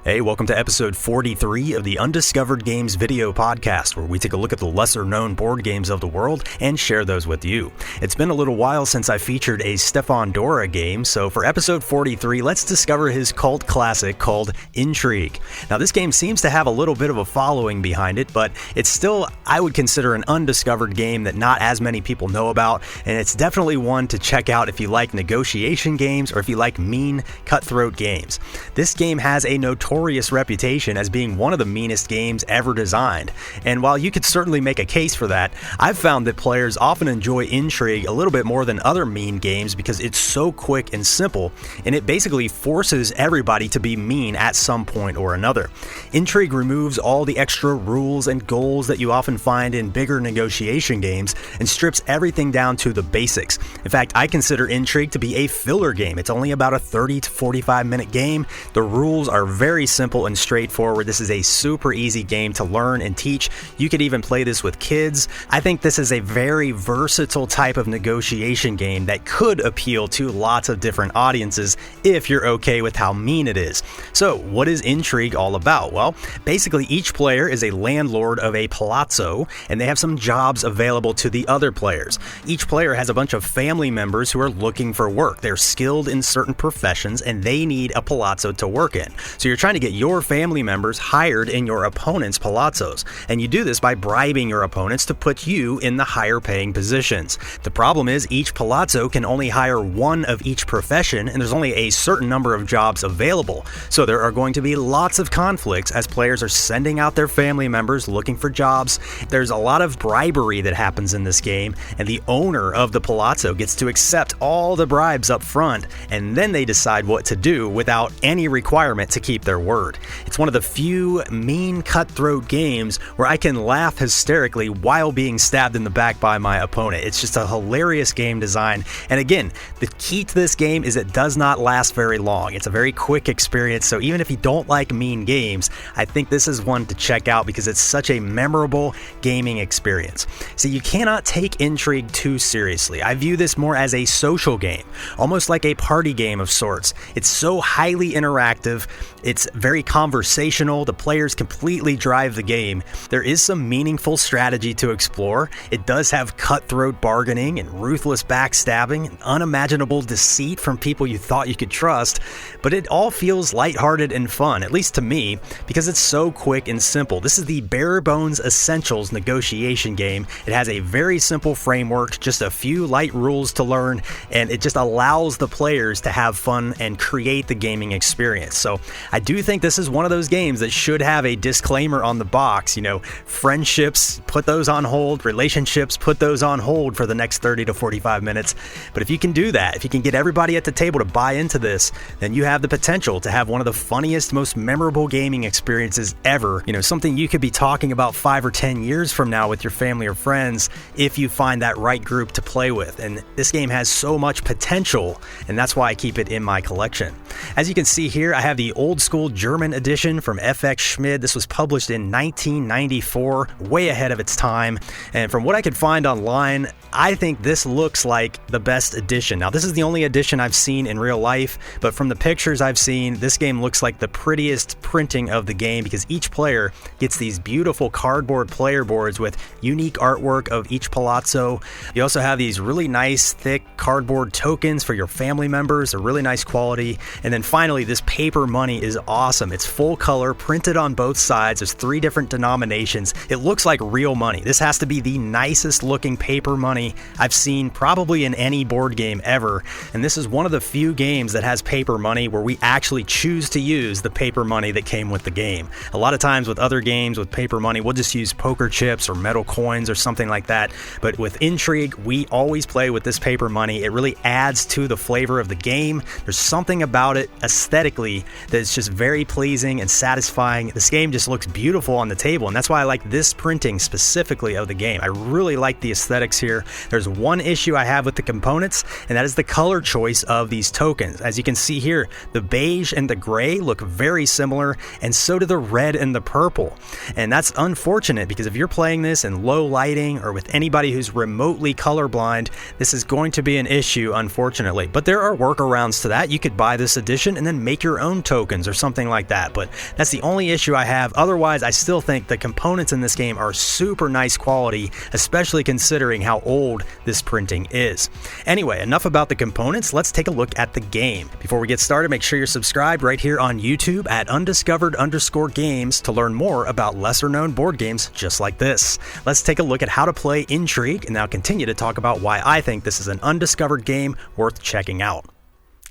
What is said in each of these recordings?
Hey, welcome to episode 43 of the Undiscovered Games video podcast, where we take a look at the lesser-known board games of the world and share those with you. It's been a little while since I featured a Stefan Dorra game, so for episode 43, let's discover his cult classic called Intrigue. Now, this game seems to have a little bit of a following behind it, but it's still, I would consider, an undiscovered game that not as many people know about, and it's definitely one to check out if you like negotiation games or if you like mean, cutthroat games. This game has a notorious reputation as being one of the meanest games ever designed, and while you could certainly make a case for that, I've found that players often enjoy Intrigue a little bit more than other mean games because it's so quick and simple, and it basically forces everybody to be mean at some point or another. Intrigue removes all the extra rules and goals that you often find in bigger negotiation games and strips everything down to the basics. In fact, I consider Intrigue to be a filler game. It's only about a 30 to 45 minute game. The rules are very simple and straightforward. This is a super easy game to learn and teach. You could even play this with kids. I think this is a very versatile type of negotiation game that could appeal to lots of different audiences if you're okay with how mean it is. So, what is Intrigue all about? Well, basically each player is a landlord of a palazzo, and they have some jobs available to the other players. Each player has a bunch of family members who are looking for work. They're skilled in certain professions, and they need a palazzo to work in. So you're trying to get your family members hired in your opponent's palazzos, and you do this by bribing your opponents to put you in the higher paying positions. The problem is each palazzo can only hire one of each profession, and there's only a certain number of jobs available. So there are going to be lots of conflicts as players are sending out their family members looking for jobs. There's a lot of bribery that happens in this game, and the owner of the palazzo gets to accept all the bribes up front, and then they decide what to do without any requirement to keep their word. It's one of the few mean, cutthroat games where I can laugh hysterically while being stabbed in the back by my opponent. It's just a hilarious game design, and again, the key to this game is it does not last very long. It's a very quick experience, so even if you don't like mean games, I think this is one to check out because it's such a memorable gaming experience. See, you cannot take Intrigue too seriously. I view this more as a social game, almost like a party game of sorts. It's so highly interactive, it's very conversational, the players completely drive the game. There is some meaningful strategy to explore. It does have cutthroat bargaining and ruthless backstabbing and unimaginable deceit from people you thought you could trust, but it all feels lighthearted and fun, at least to me, because it's so quick and simple. This is the bare bones essentials negotiation game. It has a very simple framework, just a few light rules to learn, and it just allows the players to have fun and create the gaming experience. So I do think this is one of those games that should have a disclaimer on the box. You know, friendships, put those on hold. Relationships, put those on hold for the next 30 to 45 minutes. But if you can do that, if you can get everybody at the table to buy into this, then you have the potential to have one of the funniest, most memorable gaming experiences ever. You know, something you could be talking about 5 or 10 years from now with your family or friends if you find that right group to play with. And this game has so much potential, and that's why I keep it in my collection. As you can see here, I have the old school German edition from FX Schmid. This was published in 1994, way ahead of its time. And from what I could find online, I think this looks like the best edition. Now, this is the only edition I've seen in real life, but from the pictures I've seen, this game looks like the prettiest printing of the game because each player gets these beautiful cardboard player boards with unique artwork of each palazzo. You also have these really nice, thick cardboard tokens for your family members. They're really nice quality. And then finally, this paper money is awesome. It's full color, printed on both sides. There's 3 different denominations. It looks like real money. This has to be the nicest looking paper money I've seen probably in any board game ever. And this is one of the few games that has paper money where we actually choose to use the paper money that came with the game. A lot of times with other games with paper money, we'll just use poker chips or metal coins or something like that. But with Intrigue, we always play with this paper money. It really adds to the flavor of the game. There's something about it aesthetically that's just very pleasing and satisfying. This game just looks beautiful on the table, and that's why I like this printing specifically of the game. I really like the aesthetics here. There's one issue I have with the components, and that is the color choice of these tokens. As you can see here, the beige and the gray look very similar, and so do the red and the purple. And that's unfortunate because if you're playing this in low lighting or with anybody who's remotely colorblind, this is going to be an issue, unfortunately. But there are workarounds to that. You could buy this edition and then make your own tokens or something something like that. But that's the only issue I have. Otherwise, I still think the components in this game are super nice quality, especially considering how old this printing is. Anyway, enough about the components. Let's take a look at the game. Before we get started, make sure you're subscribed right here on YouTube at undiscovered_games to learn more about lesser known board games just like this. Let's take a look at how to play Intrigue, and now continue to talk about why I think this is an undiscovered game worth checking out.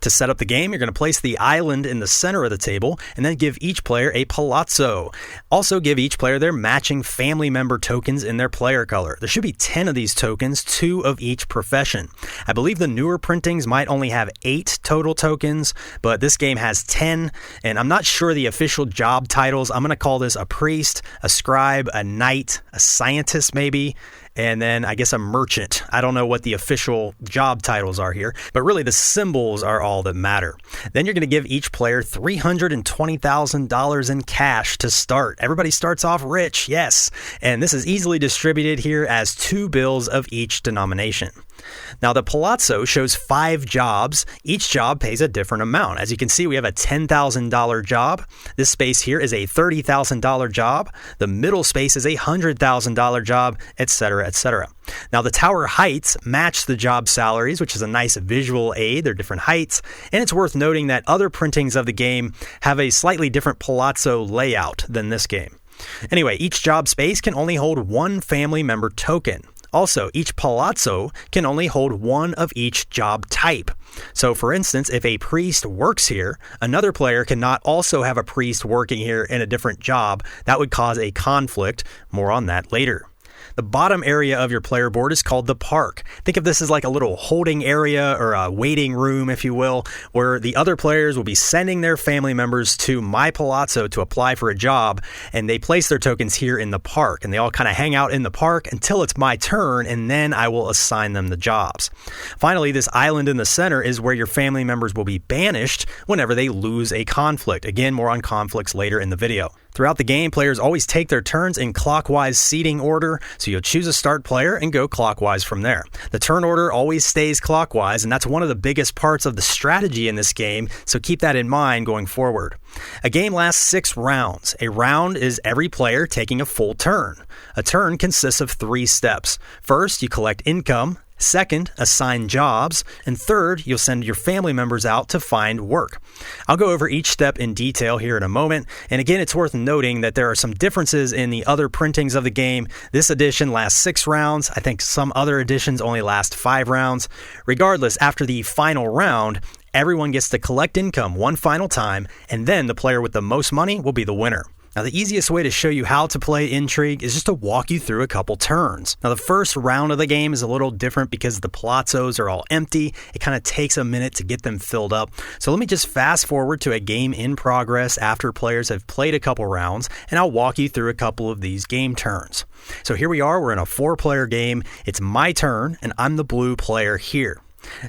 To set up the game, you're going to place the island in the center of the table and then give each player a palazzo. Also give each player their matching family member tokens in their player color. There should be 10 of these tokens, 2 of each profession. I believe the newer printings might only have 8 total tokens, but this game has 10, and I'm not sure the official job titles. I'm going to call this a priest, a scribe, a knight, a scientist maybe, and then I guess a merchant. I don't know what the official job titles are here, but really the symbols are all that matter. Then you're going to give each player $320,000 in cash to start. Everybody starts off rich, yes, and this is easily distributed here as 2 bills of each denomination. Now the palazzo shows 5 jobs. Each job pays a different amount. As you can see, we have a $10,000 job. This space here is a $30,000 job. The middle space is a $100,000 job, etc., etc. Now the tower heights match the job salaries, which is a nice visual aid. They're different heights, and it's worth noting that other printings of the game have a slightly different palazzo layout than this game. Anyway, each job space can only hold 1 family member token. Also, each palazzo can only hold 1 of each job type. So for instance, if a priest works here, another player cannot also have a priest working here in a different job. That would cause a conflict. More on that later. The bottom area of your player board is called the park. Think of this as like a little holding area or a waiting room, if you will, where the other players will be sending their family members to my palazzo to apply for a job, and they place their tokens here in the park, and they all kind of hang out in the park until it's my turn, and then I will assign them the jobs. Finally, this island in the center is where your family members will be banished whenever they lose a conflict. Again, more on conflicts later in the video. Throughout the game, players always take their turns in clockwise seating order, so you'll choose a start player and go clockwise from there. The turn order always stays clockwise, and that's one of the biggest parts of the strategy in this game, so keep that in mind going forward. A game lasts 6 rounds. A round is every player taking a full turn. A turn consists of 3 steps. First, you collect income. Second, assign jobs, and third, you'll send your family members out to find work. I'll go over each step in detail here in a moment, and again, it's worth noting that there are some differences in the other printings of the game. This edition lasts 6 rounds. I think some other editions only last 5 rounds. Regardless, after the final round, everyone gets to collect income one final time, and then the player with the most money will be the winner. Now, the easiest way to show you how to play Intrigue is just to walk you through a couple turns. Now, the first round of the game is a little different because the palazzos are all empty. It kind of takes a minute to get them filled up. So let me just fast forward to a game in progress after players have played a couple rounds, and I'll walk you through a couple of these game turns. So here we are. We're in a 4-player game. It's my turn, and I'm the blue player here.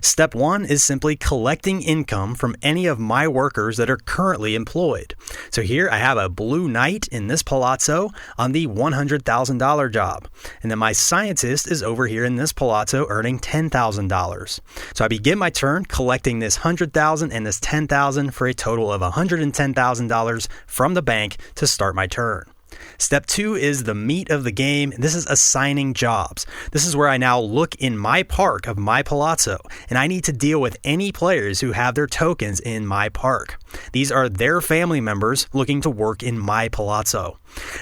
Step 1 is simply collecting income from any of my workers that are currently employed. So here I have a blue knight in this palazzo on the $100,000 job. And then my scientist is over here in this palazzo earning $10,000. So I begin my turn collecting this $100,000 and this $10,000 for a total of $110,000 from the bank to start my turn. Step 2 is the meat of the game. This is assigning jobs. This is where I now look in my park of my palazzo, and I need to deal with any players who have their tokens in my park. These are their family members looking to work in my palazzo.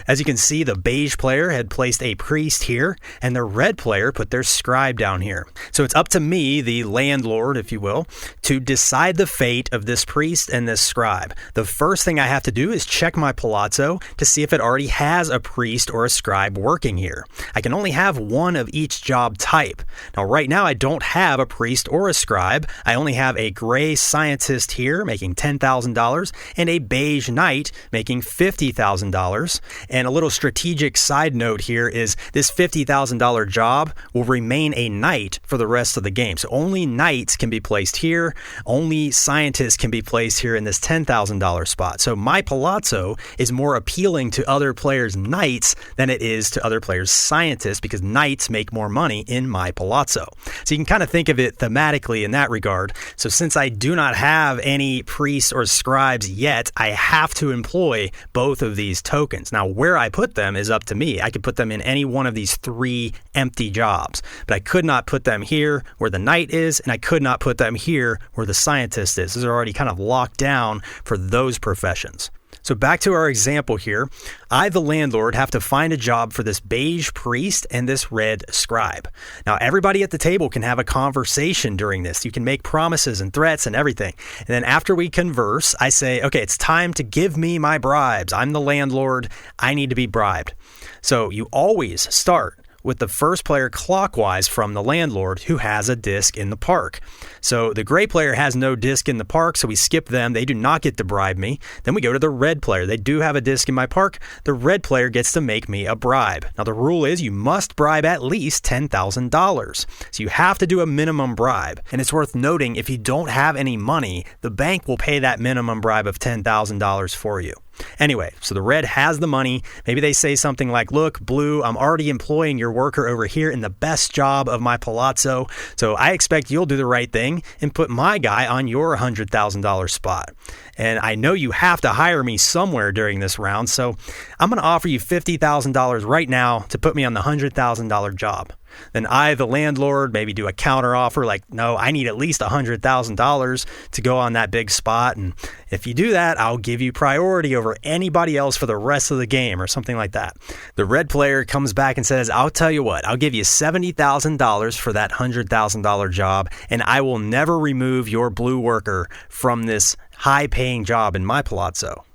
As you can see, the beige player had placed a priest here, and the red player put their scribe down here. So it's up to me, the landlord, if you will, to decide the fate of this priest and this scribe. The first thing I have to do is check my palazzo to see if it already has a priest or a scribe working here. I can only have one of each job type. Now, right now, I don't have a priest or a scribe. I only have a gray scientist here making $10,000 and a beige knight making $50,000. And a little strategic side note here is this $50,000 job will remain a knight for the rest of the game. So only knights can be placed here. Only scientists can be placed here in this $10,000 spot. So my palazzo is more appealing to other players' knights than it is to other players' scientists, because knights make more money in my palazzo. So you can kind of think of it thematically in that regard. So since I do not have any priests or scribes yet, I have to employ both of these tokens. Now, where I put them is up to me. I could put them in any one of these 3 empty jobs, but I could not put them here where the knight is, and I could not put them here where the scientist is. Those are already kind of locked down for those professions. So back to our example here. I, the landlord, have to find a job for this beige priest and this red scribe. Now, everybody at the table can have a conversation during this. You can make promises and threats and everything. And then after we converse, I say, okay, it's time to give me my bribes. I'm the landlord. I need to be bribed. So you always start with the first player clockwise from the landlord who has a disc in the park. So the gray player has no disc in the park, so we skip them. They do not get to bribe me. Then we go to the red player. They do have a disc in my park. The red player gets to make me a bribe. Now the rule is you must bribe at least $10,000. So you have to do a minimum bribe. And it's worth noting, if you don't have any money, the bank will pay that minimum bribe of $10,000 for you. Anyway, so the red has the money. Maybe they say something like, look, blue, I'm already employing your worker over here in the best job of my palazzo, so I expect you'll do the right thing and put my guy on your $100,000 spot. And I know you have to hire me somewhere during this round, so I'm going to offer you $50,000 right now to put me on the $100,000 job. Then I, the landlord, maybe do a counter offer like, no, I need at least $100,000 to go on that big spot. And if you do that, I'll give you priority over anybody else for the rest of the game or something like that. The red player comes back and says, I'll tell you what, I'll give you $70,000 for that $100,000 job, and I will never remove your blue worker from this high-paying job in my palazzo.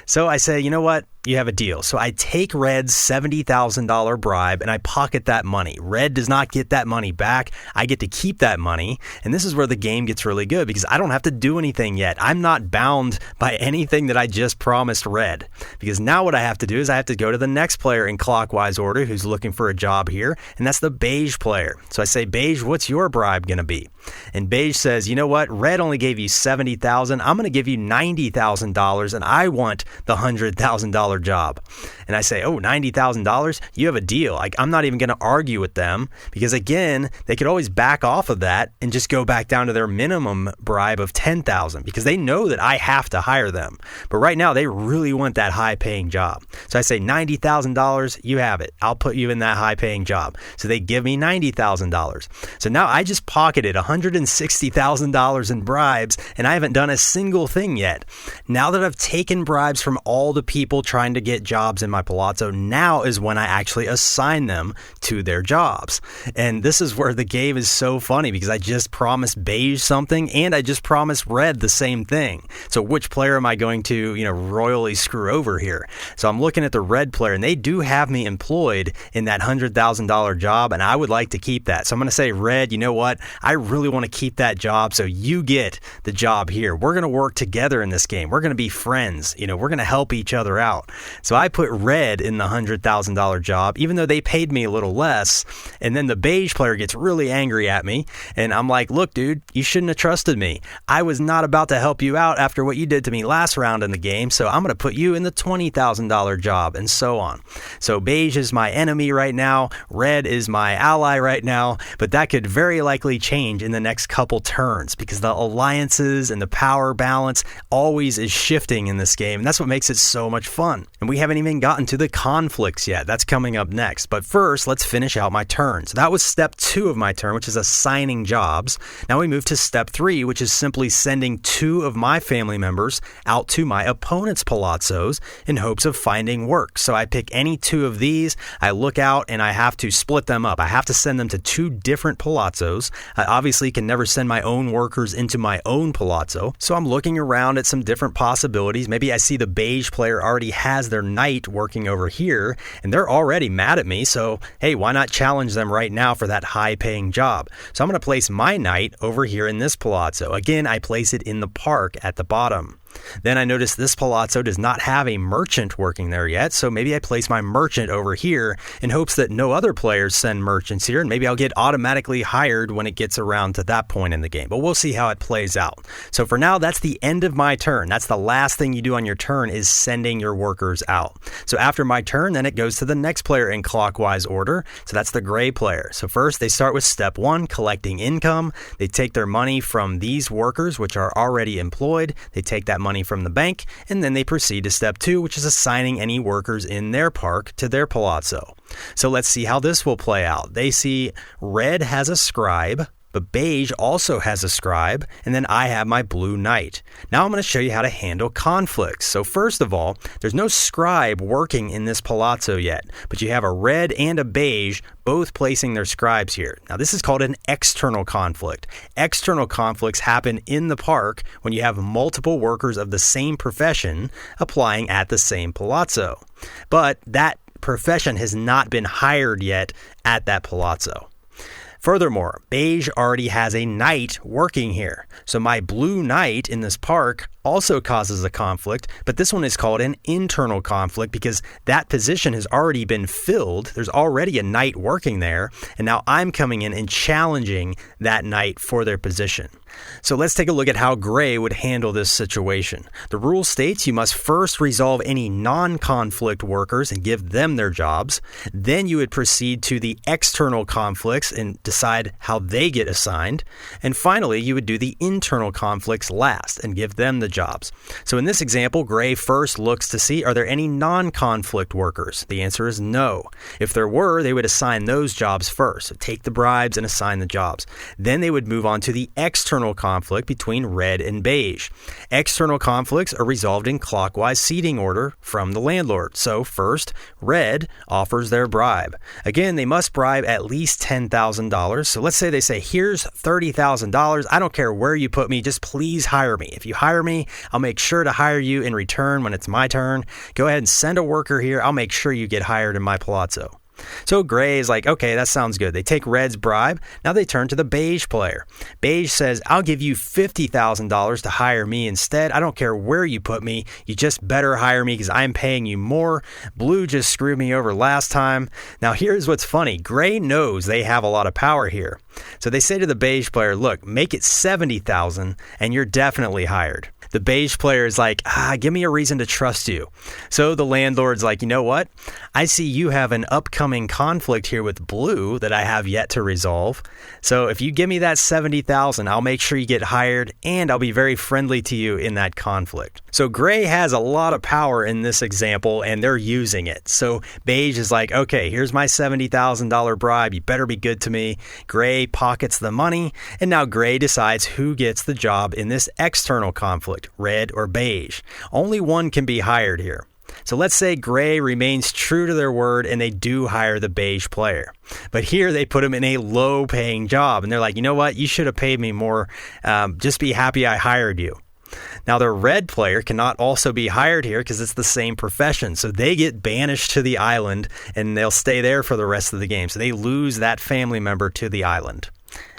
So I say, you know what? You have a deal. So I take Red's $70,000 bribe and I pocket that money. Red does not get that money back. I get to keep that money. And this is where the game gets really good because I don't have to do anything yet. I'm not bound by anything that I just promised Red. Because now what I have to do is I have to go to the next player in clockwise order who's looking for a job here. And that's the beige player. So I say, beige, what's your bribe going to be? And beige says, you know what? Red only gave you $70,000. I'm going to give you $90,000 and I want the $100,000 job. And I say, oh, $90,000? You have a deal. I'm not even going to argue with them because, again, they could always back off of that and just go back down to their minimum bribe of $10,000 because they know that I have to hire them. But right now, they really want that high-paying job. So I say, $90,000, you have it. I'll put you in that high-paying job. So they give me $90,000. So now I just pocketed $160,000 in bribes, and I haven't done a single thing yet. Now that I've taken bribes from all the people trying to get jobs in my palazzo, now is when I actually assign them to their jobs. And this is where the game is so funny because I just promised beige something and I just promised red the same thing. So which player am I going to, royally screw over here? So I'm looking at the red player and they do have me employed in that $100,000 job and I would like to keep that. So I'm going to say, red, you know what? I really want to keep that job so you get the job here. We're going to work together in this game. We're going to be friends. We're going to help each other out. So I put red in the $100,000 job, even though they paid me a little less. And then the beige player gets really angry at me. And I'm like, look, dude, you shouldn't have trusted me. I was not about to help you out after what you did to me last round in the game. So I'm going to put you in the $20,000 job and so on. So beige is my enemy right now. Red is my ally right now. But that could very likely change in the next couple turns because the alliances and the power balance always is shifting in this game. And that's what makes it so much fun. And we haven't even gotten to the conflicts yet. That's coming up next. But first, let's finish out my turn. So that was step 2 of my turn, which is assigning jobs. Now we move to step 3, which is simply sending 2 of my family members out to my opponent's palazzos in hopes of finding work. So I pick any 2 of these, I look out, and I have to split them up. I have to send them to 2 different palazzos. I obviously can never send my own workers into my own palazzo. So I'm looking around at some different possibilities. Maybe I see the beige player already has their knight working over here, and they're already mad at me. So, hey, why not challenge them right now for that high-paying job? So I'm going to place my knight over here in this palazzo. Again, I place it in the park at the bottom. Then I notice this palazzo does not have a merchant working there yet, so maybe I place my merchant over here in hopes that no other players send merchants here, and maybe I'll get automatically hired when it gets around to that point in the game. But we'll see how it plays out. So for now, that's the end of my turn. That's the last thing you do on your turn, is sending your workers out. So after my turn, then it goes to the next player in clockwise order. So that's the gray player. So first they start with step 1, collecting income. They take their money from these workers, which are already employed. They take that money from the bank, and then they proceed to step 2, which is assigning any workers in their park to their palazzo. So let's see how this will play out. They see red has a scribe, but beige also has a scribe, and then I have my blue knight. Now I'm going to show you how to handle conflicts. So first of all, there's no scribe working in this palazzo yet, but you have a red and a beige both placing their scribes here. Now this is called an external conflict. External conflicts happen in the park when you have multiple workers of the same profession applying at the same palazzo. But that profession has not been hired yet at that palazzo. Furthermore, beige already has a knight working here. So my blue knight in this park also causes a conflict, but this one is called an internal conflict because that position has already been filled. There's already a knight working there, and now I'm coming in and challenging that knight for their position. So let's take a look at how gray would handle this situation. The rule states you must first resolve any non-conflict workers and give them their jobs. Then you would proceed to the external conflicts and decide how they get assigned. And finally, you would do the internal conflicts last and give them the jobs. So in this example, gray first looks to see, are there any non-conflict workers? The answer is no. If there were, they would assign those jobs first. So take the bribes and assign the jobs. Then they would move on to the external conflict between red and beige. External conflicts are resolved in clockwise seating order from the landlord. So first, red offers their bribe. Again, they must bribe at least $10,000. So let's say they say, here's $30,000. I don't care where you put me, just please hire me. If you hire me, I'll make sure to hire you in return when it's my turn. Go ahead and send a worker here. I'll make sure you get hired in my palazzo. So gray is like, okay, that sounds good. They take red's bribe. Now they turn to the beige player. Beige says, I'll give you $50,000 to hire me instead. I don't care where you put me. You just better hire me because I'm paying you more. Blue just screwed me over last time. Now here's what's funny. Gray knows they have a lot of power here. So they say to the beige player, look, make it $70,000 and you're definitely hired. The beige player is like, give me a reason to trust you. So the landlord's like, you know what? I see you have an upcoming conflict here with blue that I have yet to resolve. So if you give me that $70,000, I'll make sure you get hired and I'll be very friendly to you in that conflict. So gray has a lot of power in this example and they're using it. So beige is like, okay, here's my $70,000 bribe. You better be good to me. Gray pockets the money, and now gray decides who gets the job in this external conflict, red or beige. Only one can be hired here. So let's say gray remains true to their word and they do hire the beige player. But here they put him in a low paying job and they're like, you know what? You should have paid me more. Just be happy I hired you. Now the red player cannot also be hired here because it's the same profession. So they get banished to the island and they'll stay there for the rest of the game. So they lose that family member to the island.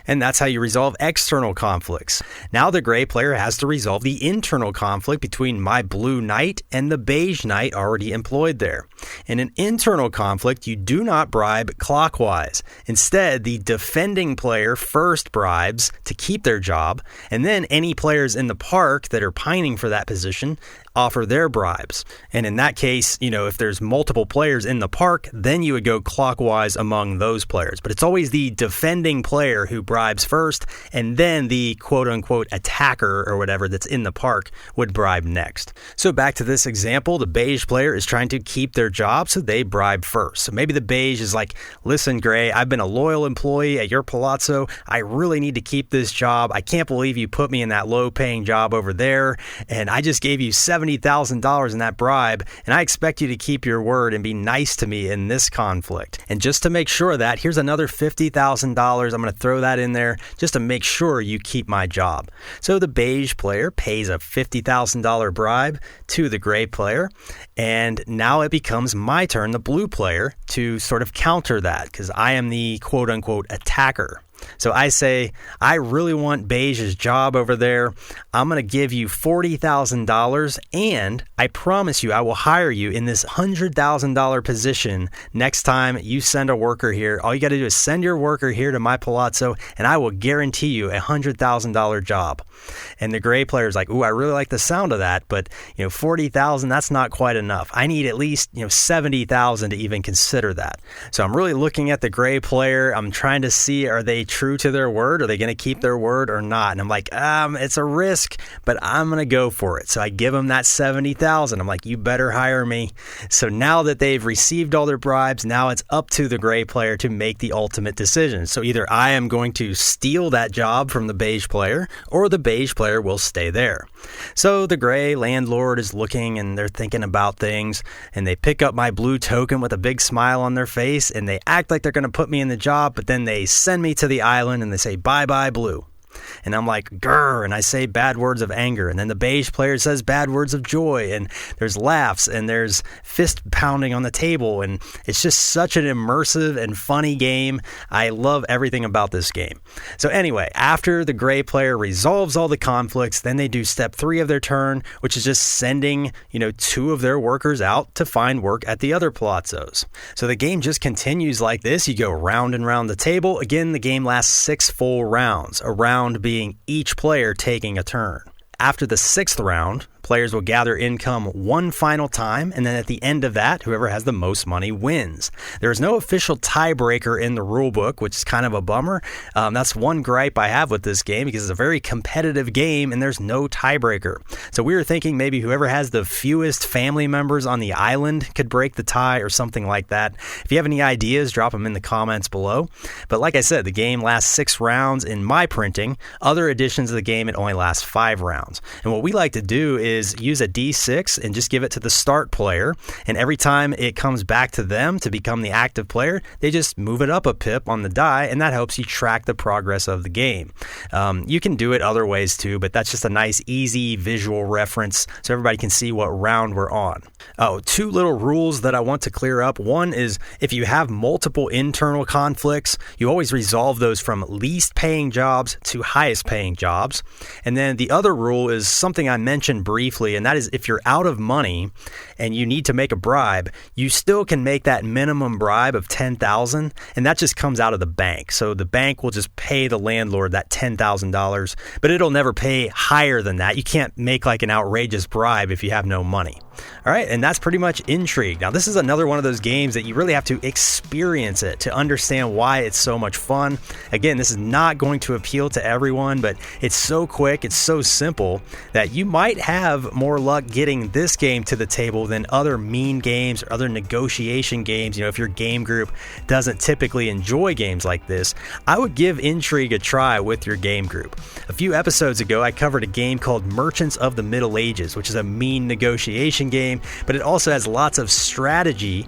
And that's how you resolve external conflicts. Now the gray player has to resolve the internal conflict between my blue knight and the beige knight already employed there. In an internal conflict, you do not bribe clockwise. Instead, the defending player first bribes to keep their job, and then any players in the park that are pining for that position offer their bribes. And in that case, if there's multiple players in the park, then you would go clockwise among those players. But it's always the defending player who bribes first, and then the quote-unquote attacker or whatever that's in the park would bribe next. So back to this example, the beige player is trying to keep their job, so they bribe first. So maybe the beige is like, listen, gray, I've been a loyal employee at your palazzo. I really need to keep this job. I can't believe you put me in that low-paying job over there, and I just gave you $70,000 in that bribe, and I expect you to keep your word and be nice to me in this conflict. And just to make sure of that, here's another $50,000. I'm going to throw that in there just to make sure you keep my job. So the beige player pays a $50,000 bribe to the gray player, and now it becomes my turn, the blue player, to sort of counter that because I am the quote-unquote attacker. So I say, I really want Beige's job over there. I'm going to give you $40,000, and I promise you I will hire you in this $100,000 position next time you send a worker here. All you got to do is send your worker here to my palazzo, and I will guarantee you a $100,000 job. And the gray player's like, ooh, I really like the sound of that, but 40,000, that's not quite enough. I need at least 70,000 to even consider that. So I'm really looking at the gray player. I'm trying to see, are they true to their word? Are they going to keep their word or not? And I'm like, it's a risk, but I'm going to go for it. So I give them that 70,000. I'm like, you better hire me. So now that they've received all their bribes, now it's up to the gray player to make the ultimate decision. So either I am going to steal that job from the beige player, or the beige player will stay there. So the gray landlord is looking, and they're thinking about things, and they pick up my blue token with a big smile on their face, and they act like they're going to put me in the job, but then they send me to the island and they say, bye-bye, blue. And I'm like, grr, and I say bad words of anger. And then the beige player says bad words of joy, and there's laughs, and there's fist pounding on the table. And it's just such an immersive and funny game. I love everything about this game. So anyway, after the gray player resolves all the conflicts, then they do step 3 of their turn, which is just sending, 2 of their workers out to find work at the other palazzos. So the game just continues like this. You go round and round the table. Again, the game lasts 6 full rounds, a round being each player taking a turn. After the 6th round, players will gather income one final time, and then at the end of that, whoever has the most money wins. There is no official tiebreaker in the rulebook, which is kind of a bummer. That's one gripe I have with this game, because it's a very competitive game and there's no tiebreaker. So we were thinking maybe whoever has the fewest family members on the island could break the tie or something like that. If you have any ideas, drop them in the comments below. But like I said, the game lasts 6 rounds in my printing. Other editions of the game, it only lasts 5 rounds. And what we like to do is use a D6 and just give it to the start player, and every time it comes back to them to become the active player, they just move it up a pip on the die, and that helps you track the progress of the game. You can do it other ways too, but that's just a nice easy visual reference so everybody can see what round we're on. 2 little rules that I want to clear up. One is, if you have multiple internal conflicts, you always resolve those from least paying jobs to highest paying jobs. And then the other rule is something I mentioned briefly, and that is, if you're out of money and you need to make a bribe, you still can make that minimum bribe of $10,000, and that just comes out of the bank. So the bank will just pay the landlord that $10,000, but it'll never pay higher than that. You can't make like an outrageous bribe if you have no money. All right, and that's pretty much Intrigue. Now, this is another one of those games that you really have to experience it to understand why it's so much fun. Again, this is not going to appeal to everyone, but it's so quick, it's so simple that you might have more luck getting this game to the table than other mean games or other negotiation games. If your game group doesn't typically enjoy games like this, I would give Intrigue a try with your game group. A few episodes ago, I covered a game called Merchants of the Middle Ages, which is a mean negotiation game, but it also has lots of strategy,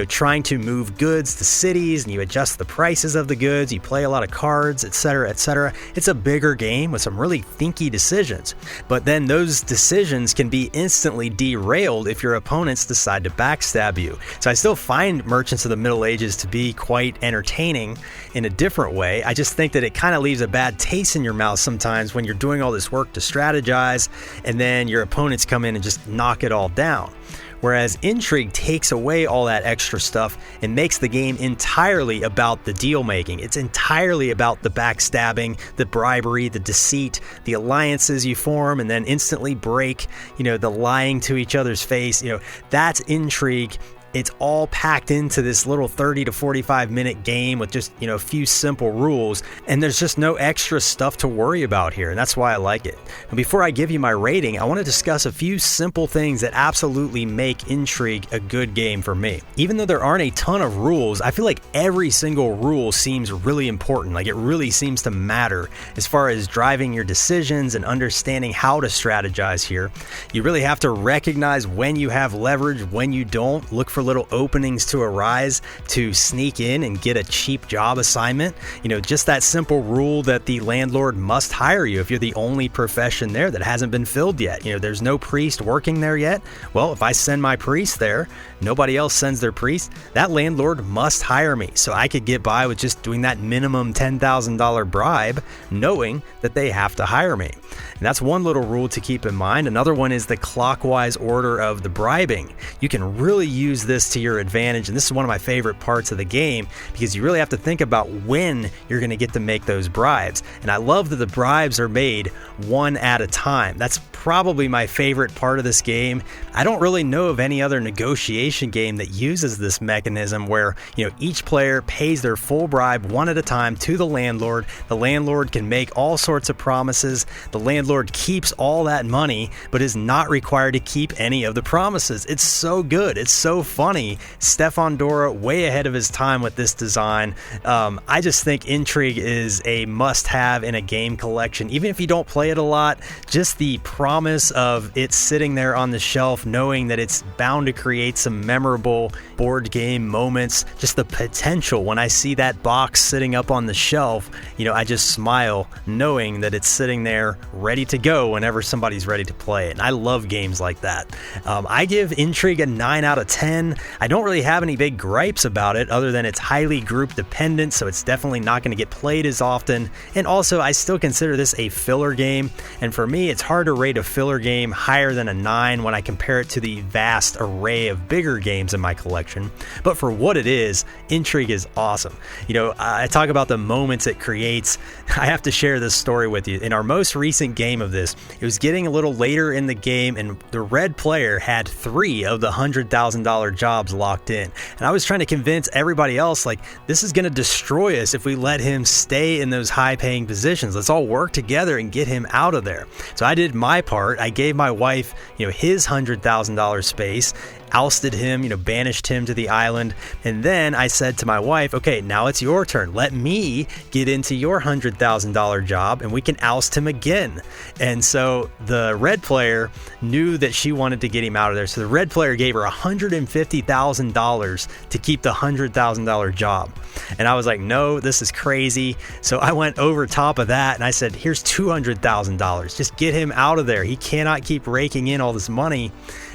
trying to move goods to cities, and you adjust the prices of the goods, you play a lot of cards, etc., etc. It's a bigger game with some really thinky decisions, but then those decisions can be instantly derailed if your opponents decide to backstab you. So I still find Merchants of the Middle Ages to be quite entertaining in a different way. I just think that it kind of leaves a bad taste in your mouth sometimes when you're doing all this work to strategize, and then your opponents come in and just knock it all down. Whereas Intrigue takes away all that extra stuff and makes the game entirely about the deal making. It's entirely about the backstabbing, the bribery, the deceit, the alliances you form and then instantly break, the lying to each other's face. That's Intrigue. It's all packed into this little 30 to 45 minute game with just, a few simple rules, and there's just no extra stuff to worry about here, and that's why I like it. And before I give you my rating, I want to discuss a few simple things that absolutely make Intrigue a good game for me. Even though there aren't a ton of rules, I feel like every single rule seems really important. Like, it really seems to matter as far as driving your decisions and understanding how to strategize here. You really have to recognize when you have leverage, when you don't. Look for for little openings to arise to sneak in and get a cheap job assignment. Just that simple rule that the landlord must hire you if you're the only profession there that hasn't been filled yet. There's no priest working there yet. Well, if I send my priest there, nobody else sends their priest, that landlord must hire me. So I could get by with just doing that minimum $10,000 bribe, knowing that they have to hire me. And that's one little rule to keep in mind. Another one is the clockwise order of the bribing. You can really use this to your advantage, and this is one of my favorite parts of the game because you really have to think about when you're going to get to make those bribes. And I love that the bribes are made one at a time. That's probably my favorite part of this game. I don't really know of any other negotiation game that uses this mechanism where, each player pays their full bribe one at a time to the landlord. The landlord can make all sorts of promises. The landlord keeps all that money, but is not required to keep any of the promises. It's so good. It's so funny. Stefan Dorra, way ahead of his time with this design. I just think Intrigue is a must-have in a game collection. Even if you don't play it a lot, just the promise of it sitting there on the shelf, knowing that it's bound to create some memorable board game moments, just the potential when I see that box sitting up on the shelf, I just smile knowing that it's sitting there ready to go whenever somebody's ready to play it. And I love games like that. I give Intrigue a 9 out of 10. I don't really have any big gripes about it other than it's highly group dependent, so it's definitely not going to get played as often. And also, I still consider this a filler game. And for me, it's hard to rate a filler game higher than a 9 when I compare it to the vast array of bigger games in my collection. But for what it is, Intrigue is awesome. I talk about the moments it creates. I have to share this story with you. In our most recent game of this, it was getting a little later in the game, and the red player had 3 of the $100,000 jobs locked in. And I was trying to convince everybody else, this is going to destroy us if we let him stay in those high-paying positions. Let's all work together and get him out of there. So I did my part. I gave my wife, his $100,000 space, ousted him, banished him to the island. And then I said to my wife, okay, now it's your turn. Let me get into your $100,000 job and we can oust him again. And so the red player knew that she wanted to get him out of there. So the red player gave her $150,000 to keep the $100,000 job. And I was like, no, this is crazy. So I went over top of that and I said, here's $200,000. Just get him out of there. He cannot keep raking in all this money.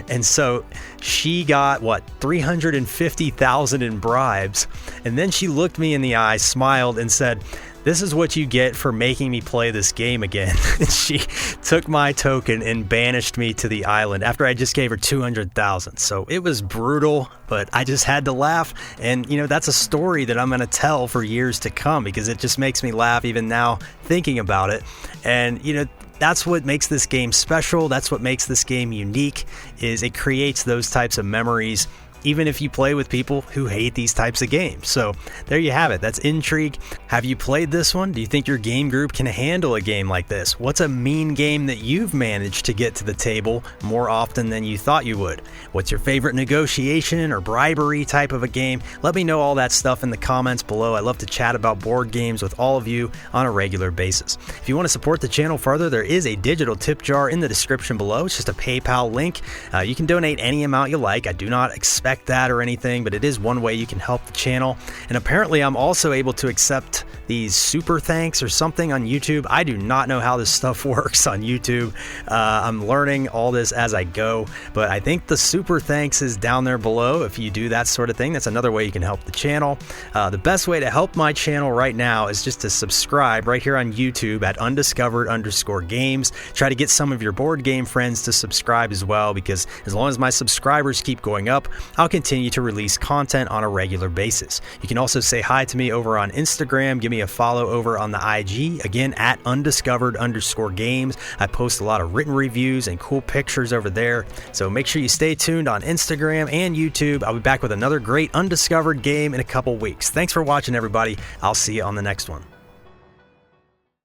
And so she got $350,000 in bribes. And then she looked me in the eye, smiled, and said, this is what you get for making me play this game again. She took my token and banished me to the island after I just gave her $200,000. So it was brutal, but I just had to laugh. And, that's a story that I'm going to tell for years to come because it just makes me laugh even now thinking about it. And, that's what makes this game special. That's what makes this game unique, is it creates those types of memories, even if you play with people who hate these types of games. So there you have it. That's Intrigue. Have you played this one? Do you think your game group can handle a game like this? What's a mean game that you've managed to get to the table more often than you thought you would? What's your favorite negotiation or bribery type of a game? Let me know all that stuff in the comments below. I love to chat about board games with all of you on a regular basis. If you want to support the channel further, there is a digital tip jar in the description below. It's just a PayPal link. You can donate any amount you like. I do not expect that or anything, but it is one way you can help the channel. And apparently I'm also able to accept these super thanks or something on YouTube. I do not know how this stuff works on YouTube. I'm learning all this as I go, but I think the super thanks is down there below. If you do that sort of thing, that's another way you can help the channel. The best way to help my channel right now is just to subscribe right here on YouTube at undiscovered_games. Try to get some of your board game friends to subscribe as well, because as long as my subscribers keep going up, I'll continue to release content on a regular basis. You can also say hi to me over on Instagram. Give me a follow over on the IG, again at undiscovered_games. I post a lot of written reviews and cool pictures over there, so make sure you stay tuned on Instagram and YouTube. I'll be back with another great undiscovered game in a couple weeks. Thanks for watching, everybody. I'll see you on the next one.